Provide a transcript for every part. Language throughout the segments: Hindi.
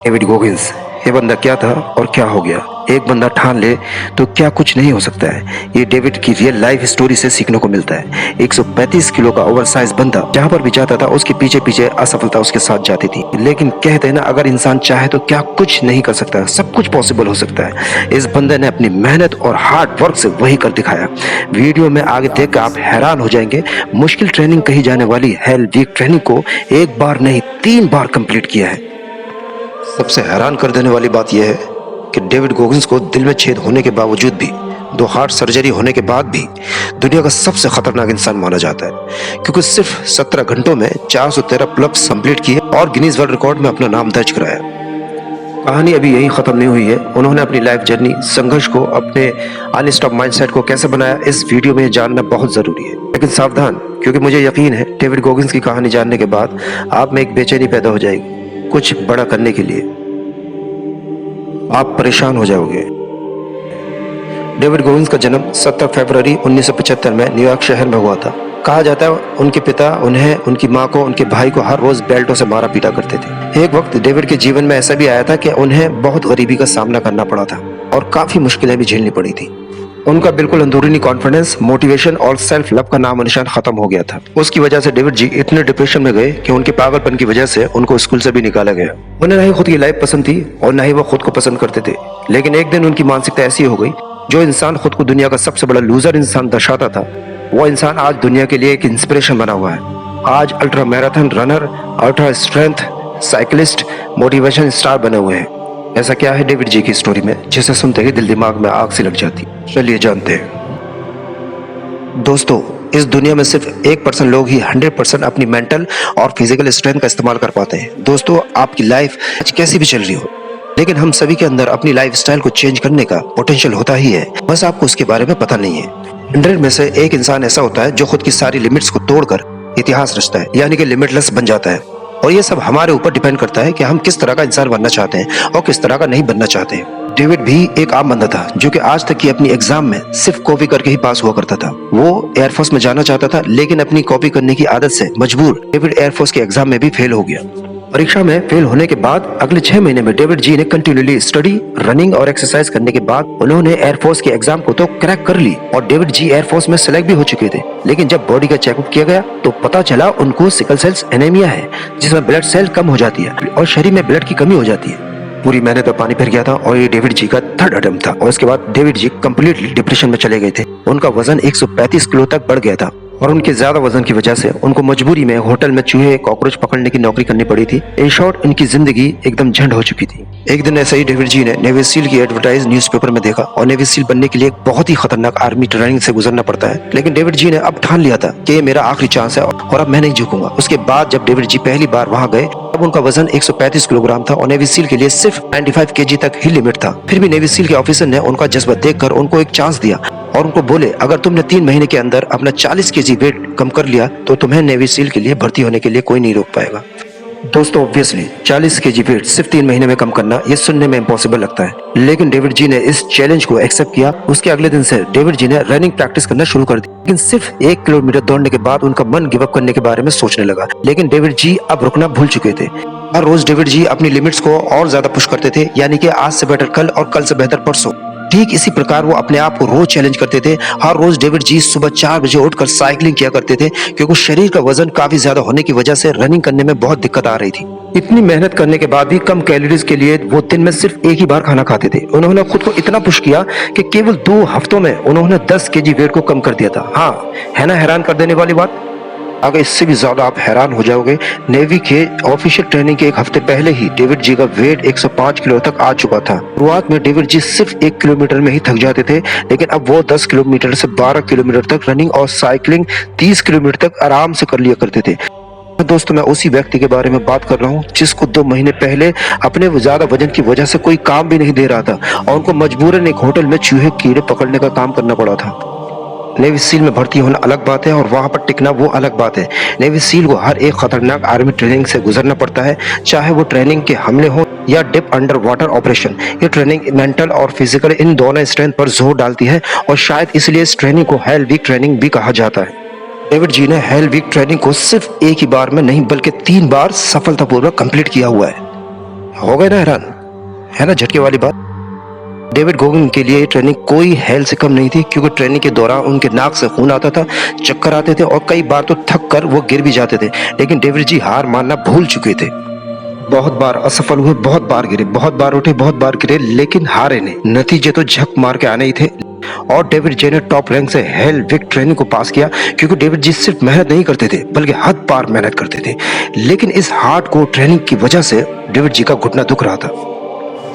डेविड गोगिंस, ये बंदा क्या था और क्या हो गया। एक बंदा ठान ले तो क्या कुछ नहीं हो सकता है। ये डेविड की रियल लाइफ स्टोरी से सीखने को मिलता है। 135 किलो का ओवरसाइज बंदा जहां पर भी जाता था उसके पीछे पीछे असफलता उसके साथ जाती थी, लेकिन कहते हैं ना, अगर इंसान चाहे तो क्या कुछ नहीं कर सकता, सब कुछ पॉसिबल हो सकता है। इस बंदे ने अपनी मेहनत और हार्ड वर्क से वही कर दिखाया। वीडियो में आगे देख कर आप हैरान हो जाएंगे। मुश्किल ट्रेनिंग कही जाने वाली हेल वीक ट्रेनिंग को एक बार नहीं 3 बार कंप्लीट किया है। सबसे हैरान कर देने वाली बात यह है कि डेविड गोगिंस को दिल में छेद होने के बावजूद भी, 2 हार्ट सर्जरी होने के बाद भी दुनिया का सबसे खतरनाक इंसान माना जाता है, क्योंकि सिर्फ 17 घंटों में 413 पुलअप्स कंप्लीट किए और गिनीज वर्ल्ड रिकॉर्ड में अपना नाम दर्ज कराया। कहानी अभी यही खत्म नहीं हुई है। उन्होंने अपनी लाइफ जर्नी, संघर्ष को, अपने अनस्टॉप माइंडसेट को कैसे बनाया, इस वीडियो में जानना बहुत जरूरी है। लेकिन सावधान, क्योंकि मुझे यकीन है डेविड गोगिंस की कहानी जानने के बाद आप में एक बेचैनी पैदा हो जाएगी कुछ बड़ा करने के लिए। आप परेशान हो जाओगे। डेविड गोगिंस का जन्म 17 फरवरी 1975 में न्यूयॉर्क शहर में हुआ था। कहा जाता है उनके पिता उन्हें, उनकी मां को, उनके भाई को हर रोज बेल्टों से मारा पीटा करते थे। एक वक्त डेविड के जीवन में ऐसा भी आया था कि उन्हें बहुत गरीबी का सामना करना पड़ा था और काफी मुश्किलें भी झेलनी पड़ी थी। उनका बिल्कुल अंदरूनी कॉन्फिडेंस, मोटिवेशन और सेल्फ लव का नाम निशान खत्म हो गया था। उसकी वजह से डेविड जी इतने डिप्रेशन में गए कि उनके पागलपन की वजह से उनको स्कूल से भी निकाला गया। उन्हें ना ही खुद की लाइफ पसंद थी और ना ही वो खुद को पसंद करते थे। लेकिन एक दिन उनकी मानसिकता ऐसी हो गई, जो इंसान खुद को दुनिया का सबसे बड़ा लूजर इंसान दर्शाता था, वो इंसान आज दुनिया के लिए एक इंस्पिरेशन बना हुआ है। आज ultra marathon runner, ultra strength cyclist, motivation star बने हुए हैं। ऐसा क्या है डेविड जी की स्टोरी में जिसे सुनते ही दिल दिमाग में आग सी लग जाती। चलिए जानते हैं। दोस्तों, इस दुनिया में सिर्फ 1% लोग ही 100% अपनी मेंटल और फिजिकल स्ट्रेंथ का इस्तेमाल कर पाते हैं। दोस्तों, आपकी लाइफ आज कैसी भी चल रही हो, लेकिन हम सभी के अंदर अपनी लाइफ स्टाइल को चेंज करने का पोटेंशियल होता ही है, बस आपको उसके बारे में पता नहीं है। 100 में से एक इंसान ऐसा होता है जो खुद की सारी लिमिट्स को तोड़कर इतिहास रचता है, यानी कि लिमिटलेस बन जाता है। और ये सब हमारे ऊपर डिपेंड करता है कि हम किस तरह का इंसान बनना चाहते हैं और किस तरह का नहीं बनना चाहते हैं। डेविड भी एक आम बंदा था जो कि आज तक की अपनी एग्जाम में सिर्फ कॉपी करके ही पास हुआ करता था। वो एयरफोर्स में जाना चाहता था, लेकिन अपनी कॉपी करने की आदत से मजबूर डेविड एयरफोर्स के एग्जाम में भी फेल हो गया। परीक्षा में फेल होने के बाद अगले 6 महीने में डेविड जी ने कंटिन्यूली स्टडी, रनिंग और एक्सरसाइज करने के बाद उन्होंने एयरफोर्स के एग्जाम को तो क्रैक कर ली और डेविड जी एयरफोर्स में सिलेक्ट भी हो चुके थे। लेकिन जब बॉडी का चेकअप किया गया तो पता चला उनको सिकल सेल्स एनीमिया है, जिसमें ब्लड सेल कम हो जाती है और शरीर में ब्लड की कमी हो जाती है। पूरी मेहनत पर पानी फिर गया था और ये डेविड जी का 3rd अटेम्प्ट था। और इसके बाद डेविड जी कंप्लीटली डिप्रेशन में चले गए थे। उनका वजन 135 किलो तक बढ़ गया था और उनके ज्यादा वजन की वजह से उनको मजबूरी में होटल में चूहे कॉकरोच पकड़ने की नौकरी करनी पड़ी थी। इन शॉर्ट, इनकी जिंदगी एकदम झंड हो चुकी थी। एक दिन ऐसा ही डेविड जी ने नेवी सील की एडवर्टाइज न्यूज़पेपर में देखा और नेवी सील बनने के लिए एक बहुत ही खतरनाक आर्मी ट्रेनिंग से गुजरना पड़ता है। लेकिन डेविड जी ने अब ठान लिया था कि ये मेरा आखिरी चांस है और अब मैं नहीं झुकूंगा। उसके बाद जब डेविड जी पहली बार वहां गए, तब उनका वजन 135 किलोग्राम था और नेवी सील के लिए सिर्फ 95 केजी तक ही लिमिट था। फिर भी नेवी सील के ऑफिसर ने उनका जज्बा देखकर उनको एक चांस दिया और उनको बोले, अगर तुमने 3 महीने के अंदर अपना 40 केजी वेट कम कर लिया तो तुम्हें नेवी सील के लिए भर्ती होने के लिए कोई नहीं रोक पाएगा। दोस्तों, ऑब्वियसली 40 केजी वेट सिर्फ 3 महीने में कम करना ये सुनने में इम्पॉसिबल लगता है, लेकिन डेविड जी ने इस चैलेंज को एक्सेप्ट किया। उसके अगले दिन से डेविड जी ने रनिंग प्रैक्टिस करना शुरू कर दी। लेकिन सिर्फ 1 किलोमीटर दौड़ने के बाद उनका मन गिव अप करने के बारे में सोचने लगा। लेकिन डेविड जी अब रुकना भूल चुके थे। हर रोज डेविड जी अपनी लिमिट्स को और ज्यादा पुश करते थे, यानी कि आज से बेहतर कल और कल से बेहतर परसों। ठीक इसी प्रकार वो अपने आप को रोज चैलेंज करते थे। हर रोज डेविड जी सुबह 4 बजे उठकर साइकिलिंग किया करते थे, क्योंकि शरीर का वजन काफी ज्यादा होने की वजह से रनिंग करने में बहुत दिक्कत आ रही थी। इतनी मेहनत करने के बाद भी कम कैलोरीज के लिए वो दिन में सिर्फ एक ही बार खाना खाते थे। उन्होंने खुद को इतना पुश किया कि केवल 2 हफ्तों में उन्होंने 10 केजी वेट को कम कर दिया था। हाँ, है ना हैरान कर देने वाली बात। अगर इससे भी ज्यादा आप हैरान हो जाओगे, नेवी के ऑफिशियल ट्रेनिंग के 1 हफ्ते पहले ही डेविड जी का वेट 105 किलो तक आ चुका था। शुरुआत में डेविड जी सिर्फ 1 किलोमीटर में ही थक जाते थे, लेकिन अब वो 10 किलोमीटर से 12 किलोमीटर तक रनिंग और साइकिलिंग 30 किलोमीटर तक आराम से कर लिया करते थे। दोस्तों, मैं उसी व्यक्ति के बारे में बात कर रहा हूँ जिसको 2 महीने पहले अपने ज्यादा वजन की वजह से कोई काम भी नहीं दे रहा था और उनको मजबूरन एक होटल में चूहे कीड़े पकड़ने का काम करना पड़ा था। नेवी सील में भर्ती होना अलग बात है और वहां पर टिकना वो अलग बात है। नेवी सील को हर एक खतरनाक आर्मी ट्रेनिंग से गुजरना पड़ता है, चाहे वो ट्रेनिंग के हमले हो या डिप अंडर वाटर ऑपरेशन। ये ट्रेनिंग मेंटल और फिजिकल इन दोनों स्ट्रेंथ पर जोर डालती है और शायद इसलिए इस ट्रेनिंग को हेल वीक ट्रेनिंग भी कहा जाता है। डेविड जी ने हेल वीक ट्रेनिंग को सिर्फ एक ही बार में नहीं बल्कि 3 बार सफलतापूर्वक कंप्लीट किया हुआ है। हो गए ना हैरान, है ना झटके वाली बात। डेविड गोगिन के लिए ट्रेनिंग कोई हेल से कम नहीं थी, क्योंकि ट्रेनिंग के दौरान उनके नाक से खून आता था, चक्कर आते थे और कई बार तो थक कर वो गिर भी जाते थे। लेकिन डेविड जी हार मानना भूल चुके थे। बहुत बार असफल हुए, बहुत बार गिरे, बहुत बार उठे, बहुत बार गिरे, लेकिन हारे नहीं। नतीजे तो झक मार के आने ही थे। और डेविड जी ने टॉप रैंक से हेल विक ट्रेनिंग को पास किया, क्योंकि डेविड जी सिर्फ मेहनत नहीं करते थे बल्कि हद पार मेहनत करते थे। लेकिन इस हार्ड कोर ट्रेनिंग की वजह से डेविड जी का घुटना दुख रहा था।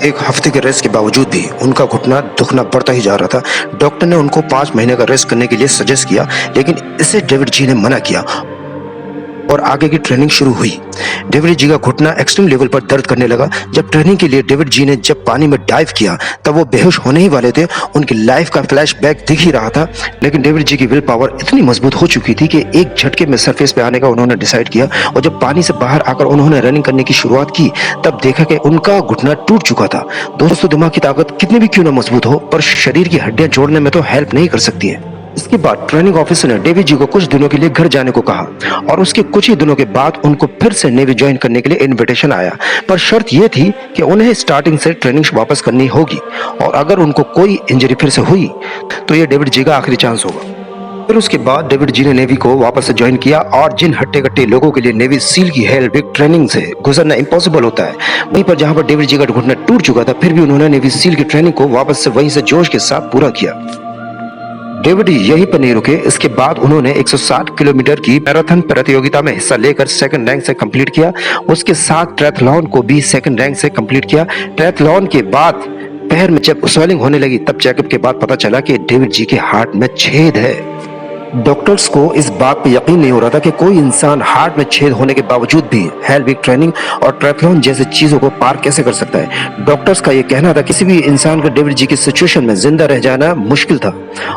एक हफ्ते के रेस्ट के बावजूद भी उनका घुटना दुखना बढ़ता ही जा रहा था। डॉक्टर ने उनको 5 महीने का रेस्ट करने के लिए सजेस्ट किया, लेकिन इसे डेविड जी ने मना किया और आगे की ट्रेनिंग शुरू हुई। डेविड जी का घुटना एक्सट्रीम लेवल पर दर्द करने लगा। जब ट्रेनिंग के लिए डेविड जी ने जब पानी में डाइव किया, तब वो बेहोश होने ही वाले थे। उनकी लाइफ का फ्लैशबैक दिख ही रहा था। लेकिन डेविड जी की विल पावर इतनी मजबूत हो चुकी थी कि एक झटके में सरफेस पे आने का उन्होंने डिसाइड किया। और जब पानी से बाहर आकर उन्होंने रनिंग करने की शुरुआत की, तब देखा कि उनका घुटना टूट चुका था। दोस्तों, दिमाग की ताकत कितनी भी क्यों ना मजबूत हो, पर शरीर की हड्डियां जोड़ने में तो हेल्प नहीं कर सकती है। इसके बाद ट्रेनिंग ऑफिसर ने डेविड जी को कुछ दिनों के लिए घर जाने को कहा, और उसके कुछ ही दिनों के बाद उनको फिर से नेवी ज्वाइन करने के लिए इनविटेशन आया। पर शर्त यह थी कि उन्हें स्टार्टिंग से ट्रेनिंग वापस करनी होगी, और अगर उनको कोई इंजरी फिर से हुई तो यह डेविड जी का आखिरी चांस होगा। फिर उसके बाद डेविड जी ने नेवी को वापस से ज्वाइन किया, और जिन हट्टे कट्टे लोगों के लिए नेवी सील की हेल विक ट्रेनिंग से गुजरना इम्पॉसिबल होता है, वहीं पर जहां पर डेविड जी का घुटना टूट चुका था, फिर भी उन्होंने नेवी सील की ट्रेनिंग को वापस से वहीं से जोश के साथ पूरा किया। डेविड यहीं पर नहीं रुके। इसके बाद उन्होंने 160 किलोमीटर की मैराथन प्रतियोगिता में हिस्सा लेकर सेकंड रैंक से कंप्लीट किया। उसके साथ ट्रायथलॉन को भी सेकंड रैंक से कंप्लीट किया। ट्रायथलॉन के बाद पैर में जब स्वेलिंग होने लगी, तब चेकअप के बाद पता चला कि डेविड जी के हार्ट में छेद है। डॉक्टर्स को इस बात पे यकीन नहीं हो रहा था कि कोई इंसान हार्ट में छेद होने के बावजूद भी हेल विक ट्रेनिंग और ट्रायथलॉन जैसी चीजों को पार कैसे कर सकता है। डॉक्टर्स का ये कहना था किसी भी इंसान का डेविड जी की सिचुएशन में जिंदा रह जाना मुश्किल था,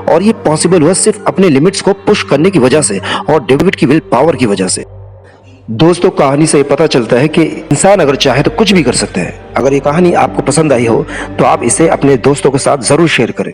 और ये पॉसिबल हुआ सिर्फ अपने लिमिट्स को पुश करने की वजह से और डेविड की विल पावर की वजह से। दोस्तों, कहानी से ये पता चलता है कि इंसान अगर चाहे तो कुछ भी कर सकता है। अगर ये कहानी आपको पसंद आई हो तो आप इसे अपने दोस्तों के साथ जरूर शेयर करें।